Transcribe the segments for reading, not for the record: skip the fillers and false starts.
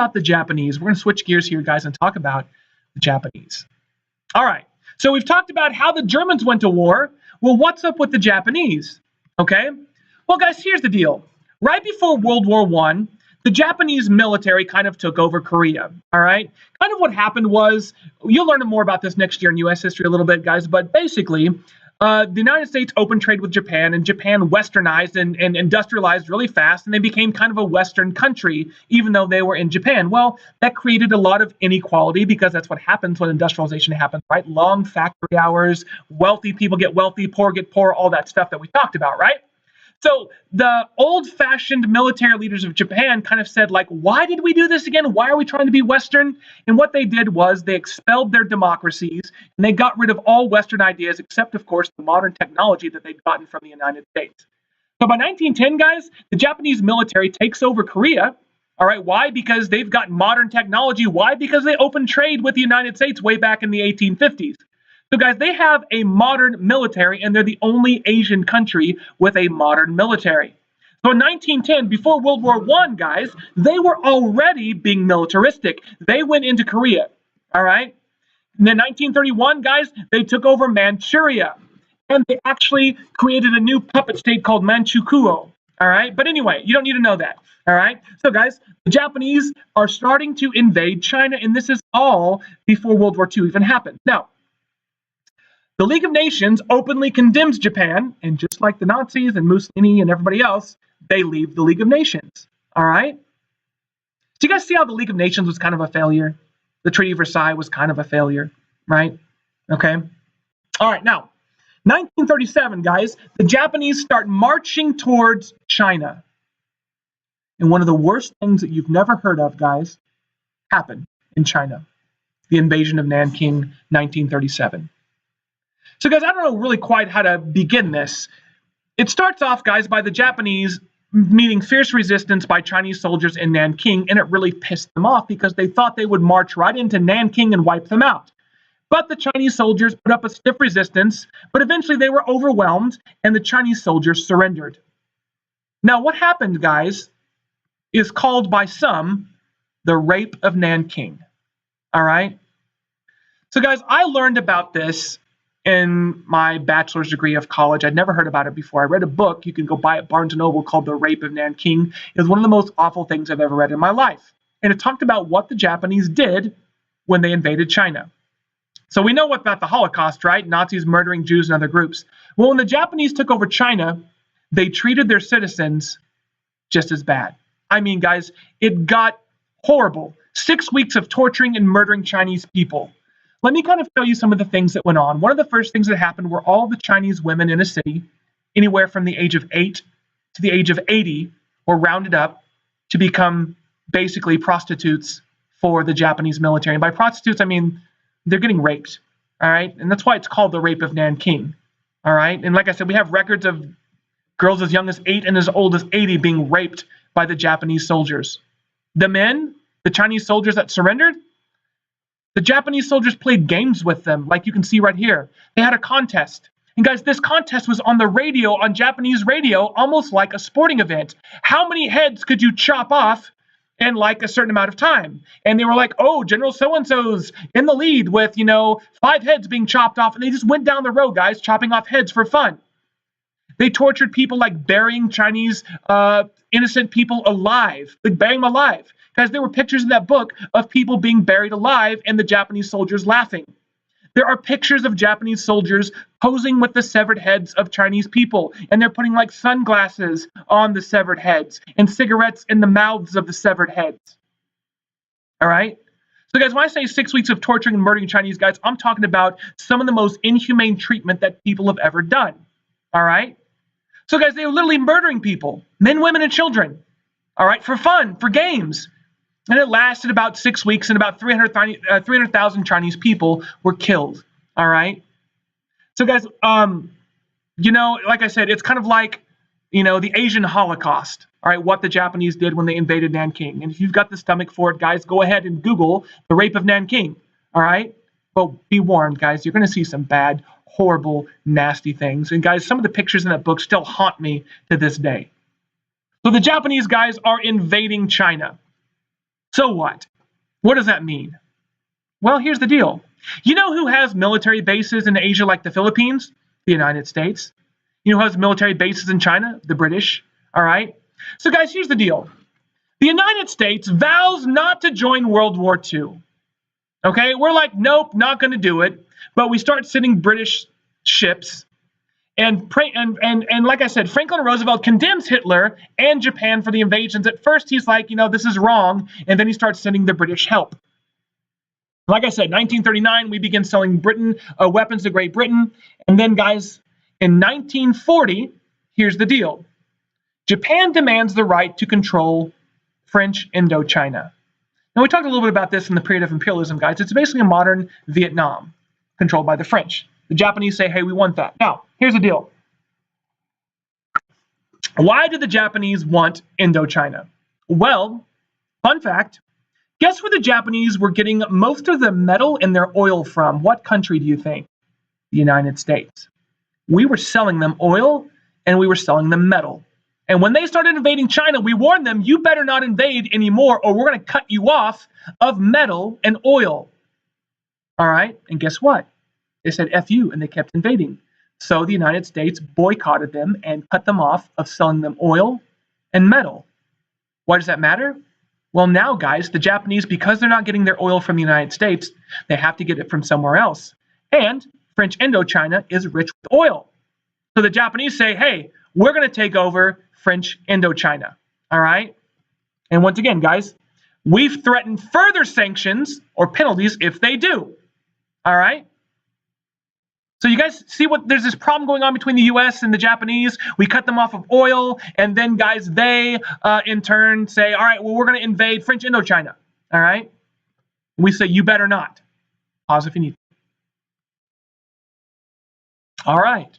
about the Japanese. We're going to switch gears here, guys, and talk about the Japanese. All right. So we've talked about how the Germans went to war. Well, what's up with the Japanese? Okay. Well, guys, here's the deal. Right before World War I, the Japanese military kind of took over Korea. All right. Kind of what happened was, you'll learn more about this next year in U.S. history a little bit, guys, but basically, the United States opened trade with Japan, and Japan westernized and industrialized really fast, and they became kind of a Western country, even though they were in Japan. Well, that created a lot of inequality, because that's what happens when industrialization happens, right? Long factory hours, wealthy people get wealthy, poor get poor, all that stuff that we talked about, right? So the old-fashioned military leaders of Japan kind of said, like, why did we do this again? Why are we trying to be Western? And what they did was they expelled their democracies, and they got rid of all Western ideas, except, of course, the modern technology that they'd gotten from the United States. So by 1910, guys, the Japanese military takes over Korea. All right, why? Because they've got modern technology. Why? Because they opened trade with the United States way back in the 1850s. So, guys, they have a modern military, and they're the only Asian country with a modern military. So in 1910, before World War I, guys, they were already being militaristic. They went into Korea, all right? And then 1931, guys, they took over Manchuria, and they actually created a new puppet state called Manchukuo, all right? But anyway, you don't need to know that, all right? So, guys, the Japanese are starting to invade China, and this is all before World War II even happened. Now, the League of Nations openly condemns Japan, and just like the Nazis and Mussolini and everybody else, they leave the League of Nations. All right? Do you guys see how the League of Nations was kind of a failure? The Treaty of Versailles was kind of a failure, right? Okay. All right, now, 1937, guys, the Japanese start marching towards China. And one of the worst things that you've never heard of, guys, happened in China. The invasion of Nanking, 1937. So, guys, I don't know really quite how to begin this. It starts off, guys, by the Japanese meeting fierce resistance by Chinese soldiers in Nanking, and it really pissed them off because they thought they would march right into Nanking and wipe them out. But the Chinese soldiers put up a stiff resistance, but eventually they were overwhelmed, and the Chinese soldiers surrendered. Now, what happened, guys, is called by some the Rape of Nanking. All right? So, guys, I learned about this in my bachelor's degree of college. I'd never heard about it before. I read a book, you can go buy it at Barnes & Noble, called The Rape of Nanking. It was one of the most awful things I've ever read in my life. And it talked about what the Japanese did when they invaded China. So we know what about the Holocaust, right? Nazis murdering Jews and other groups. Well, when the Japanese took over China, they treated their citizens just as bad. I mean, guys, it got horrible. 6 weeks of torturing and murdering Chinese people. Let me kind of tell you some of the things that went on. One of the first things that happened were all the Chinese women in a city, anywhere from the age of 8 to the age of 80, were rounded up to become basically prostitutes for the Japanese military. And by prostitutes, I mean they're getting raped, all right? And that's why it's called the Rape of Nanking, all right? And like I said, we have records of girls as young as 8 and as old as 80 being raped by the Japanese soldiers. The men, the Chinese soldiers that surrendered, the Japanese soldiers played games with them, like you can see right here. They had a contest. And guys, this contest was on the radio, on Japanese radio, almost like a sporting event. How many heads could you chop off in like a certain amount of time? And they were like, oh, General so-and-so's in the lead with, 5 heads being chopped off. And they just went down the road, guys, chopping off heads for fun. They tortured people, like burying Chinese innocent people alive, like burying them alive. Guys, there were pictures in that book of people being buried alive and the Japanese soldiers laughing. There are pictures of Japanese soldiers posing with the severed heads of Chinese people, and they're putting like sunglasses on the severed heads and cigarettes in the mouths of the severed heads. All right? So, guys, when I say 6 weeks of torturing and murdering Chinese guys, I'm talking about some of the most inhumane treatment that people have ever done. All right? So, guys, they were literally murdering people, men, women, and children. All right? For fun, for games. And it lasted about 6 weeks, and about 300,000 Chinese people were killed. All right. So, guys, like I said, it's kind of like, the Asian Holocaust. All right, what the Japanese did when they invaded Nanking. And if you've got the stomach for it, guys, go ahead and Google the Rape of Nanking. All right. But be warned, guys, you're going to see some bad, horrible, nasty things. And guys, some of the pictures in that book still haunt me to this day. So the Japanese guys are invading China. So what? What does that mean? Well, here's the deal. You know who has military bases in Asia like the Philippines? The United States. You know who has military bases in China? The British. All right? So, guys, here's the deal. The United States vows not to join World War II. Okay? We're like, nope, not going to do it. But we start sending British ships. And like I said, Franklin Roosevelt condemns Hitler and Japan for the invasions. At first, he's like, this is wrong. And then he starts sending the British help. Like I said, 1939, we begin selling weapons to Great Britain. And then, guys, in 1940, here's the deal. Japan demands the right to control French Indochina. Now, we talked a little bit about this in the period of imperialism, guys. It's basically a modern Vietnam controlled by the French. The Japanese say, hey, we want that. Now, here's the deal. Why do the Japanese want Indochina? Well, fun fact, guess where the Japanese were getting most of the metal and their oil from? What country do you think? The United States. We were selling them oil and we were selling them metal. And when they started invading China, we warned them, you better not invade anymore or we're going to cut you off of metal and oil. All right, and guess what? They said F you, and they kept invading. So the United States boycotted them and cut them off of selling them oil and metal. Why does that matter? Well, now, guys, the Japanese, because they're not getting their oil from the United States, they have to get it from somewhere else. And French Indochina is rich with oil. So the Japanese say, hey, we're going to take over French Indochina. All right? And once again, guys, we've threatened further sanctions or penalties if they do. All right? So you guys see there's this problem going on between the U.S. and the Japanese. We cut them off of oil, and then, guys, they, in turn, say, all right, well, we're going to invade French Indochina, all right? We say, you better not. Pause if you need to. All right.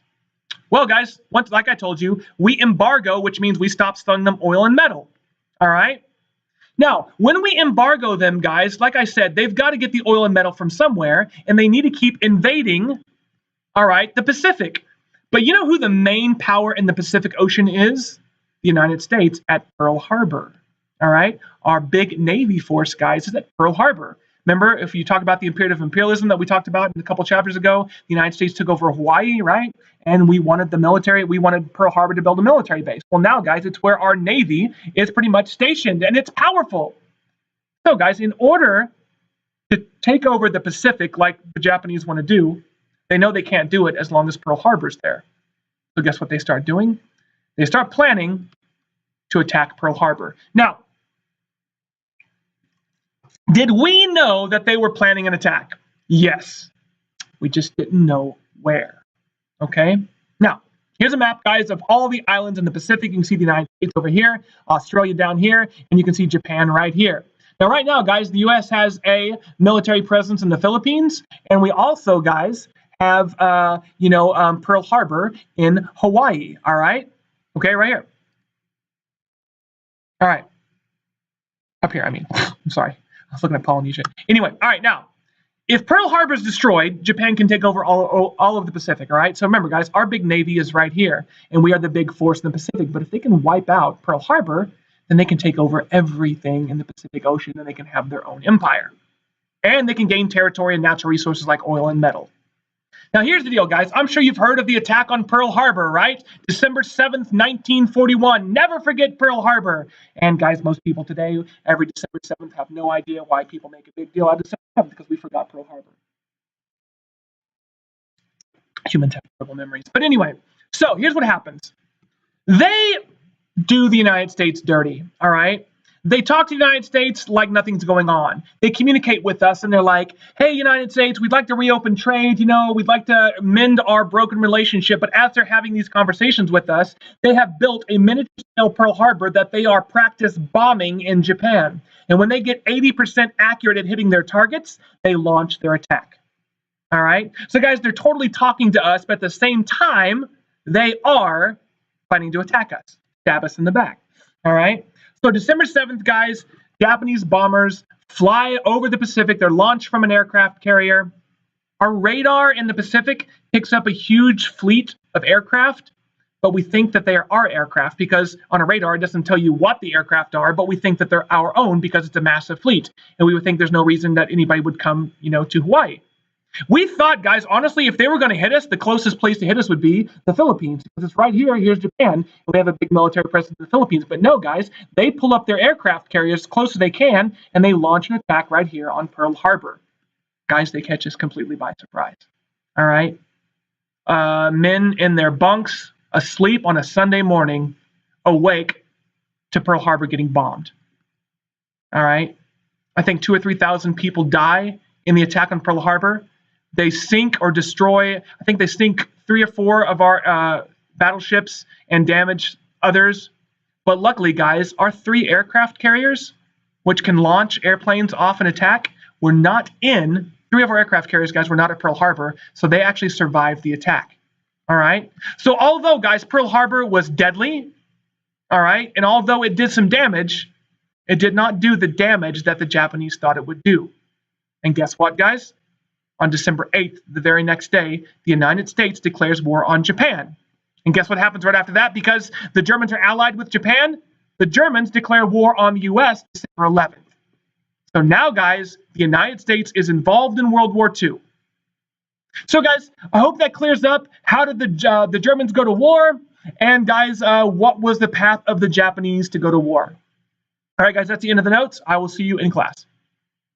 Well, guys, like I told you, we embargo, which means we stop selling them oil and metal, all right? Now, when we embargo them, guys, like I said, they've got to get the oil and metal from somewhere, and they need to keep invading, all right, the Pacific. But you know who the main power in the Pacific Ocean is? The United States at Pearl Harbor. All right? Our big Navy force, guys, is at Pearl Harbor. Remember, if you talk about the period of imperialism that we talked about in a couple chapters ago, the United States took over Hawaii, right? And we wanted Pearl Harbor to build a military base. Well, now, guys, it's where our Navy is pretty much stationed, and it's powerful. So, guys, in order to take over the Pacific like the Japanese want to do, they know they can't do it as long as Pearl Harbor's there. So guess what they start doing? They start planning to attack Pearl Harbor. Now, did we know that they were planning an attack? Yes. We just didn't know where. Okay? Now, here's a map, guys, of all the islands in the Pacific. You can see the United States over here, Australia down here, and you can see Japan right here. Now, right now, guys, the U.S. has a military presence in the Philippines, and we also, guys, have, Pearl Harbor in Hawaii, all right? Okay, right here. All right. Up here, I'm sorry. I was looking at Polynesia. Anyway, all right, now, if Pearl Harbor is destroyed, Japan can take over all of the Pacific, all right? So remember, guys, our big Navy is right here, and we are the big force in the Pacific. But if they can wipe out Pearl Harbor, then they can take over everything in the Pacific Ocean, and they can have their own empire. And they can gain territory and natural resources like oil and metal. Now, here's the deal, guys. I'm sure you've heard of the attack on Pearl Harbor, right? December 7th, 1941. Never forget Pearl Harbor. And, guys, most people today, every December 7th, have no idea why people make a big deal out of December 7th, because we forgot Pearl Harbor. Humans have terrible memories. But anyway, so here's what happens. They do the United States dirty, all right? They talk to the United States like nothing's going on. They communicate with us and they're like, hey, United States, we'd like to reopen trade. We'd like to mend our broken relationship. But as they're having these conversations with us, they have built a miniature Pearl Harbor that they are practice bombing in Japan. And when they get 80% accurate at hitting their targets, they launch their attack. All right. So, guys, they're totally talking to us, but at the same time, they are planning to attack us, stab us in the back. All right. So December 7th, guys, Japanese bombers fly over the Pacific. They're launched from an aircraft carrier. Our radar in the Pacific picks up a huge fleet of aircraft, but we think that they are our aircraft because on a radar it doesn't tell you what the aircraft are, but we think that they're our own because it's a massive fleet, and we would think there's no reason that anybody would come, to Hawaii. We thought, guys, honestly, if they were going to hit us, the closest place to hit us would be the Philippines, because it's right here. Here's Japan, and we have a big military presence in the Philippines. But no, guys, they pull up their aircraft carriers as close as they can, and they launch an attack right here on Pearl Harbor. Guys, they catch us completely by surprise. All right? Men in their bunks, asleep on a Sunday morning, awake to Pearl Harbor getting bombed. All right? I think 2,000 or 3,000 people die in the attack on Pearl Harbor. They sink or destroy, I think they sink 3 or 4 of our battleships and damage others. But luckily, guys, our 3 aircraft carriers, which can launch airplanes off an attack, were not in, 3 of our aircraft carriers, guys, were not at Pearl Harbor, so they actually survived the attack. All right? So although, guys, Pearl Harbor was deadly, all right, and although it did some damage, it did not do the damage that the Japanese thought it would do. And guess what, guys? On December 8th, the very next day, the United States declares war on Japan. And guess what happens right after that? Because the Germans are allied with Japan, the Germans declare war on the U.S. December 11th. So now, guys, the United States is involved in World War II. So, guys, I hope that clears up how did the Germans go to war, and, guys, what was the path of the Japanese to go to war. All right, guys, that's the end of the notes. I will see you in class.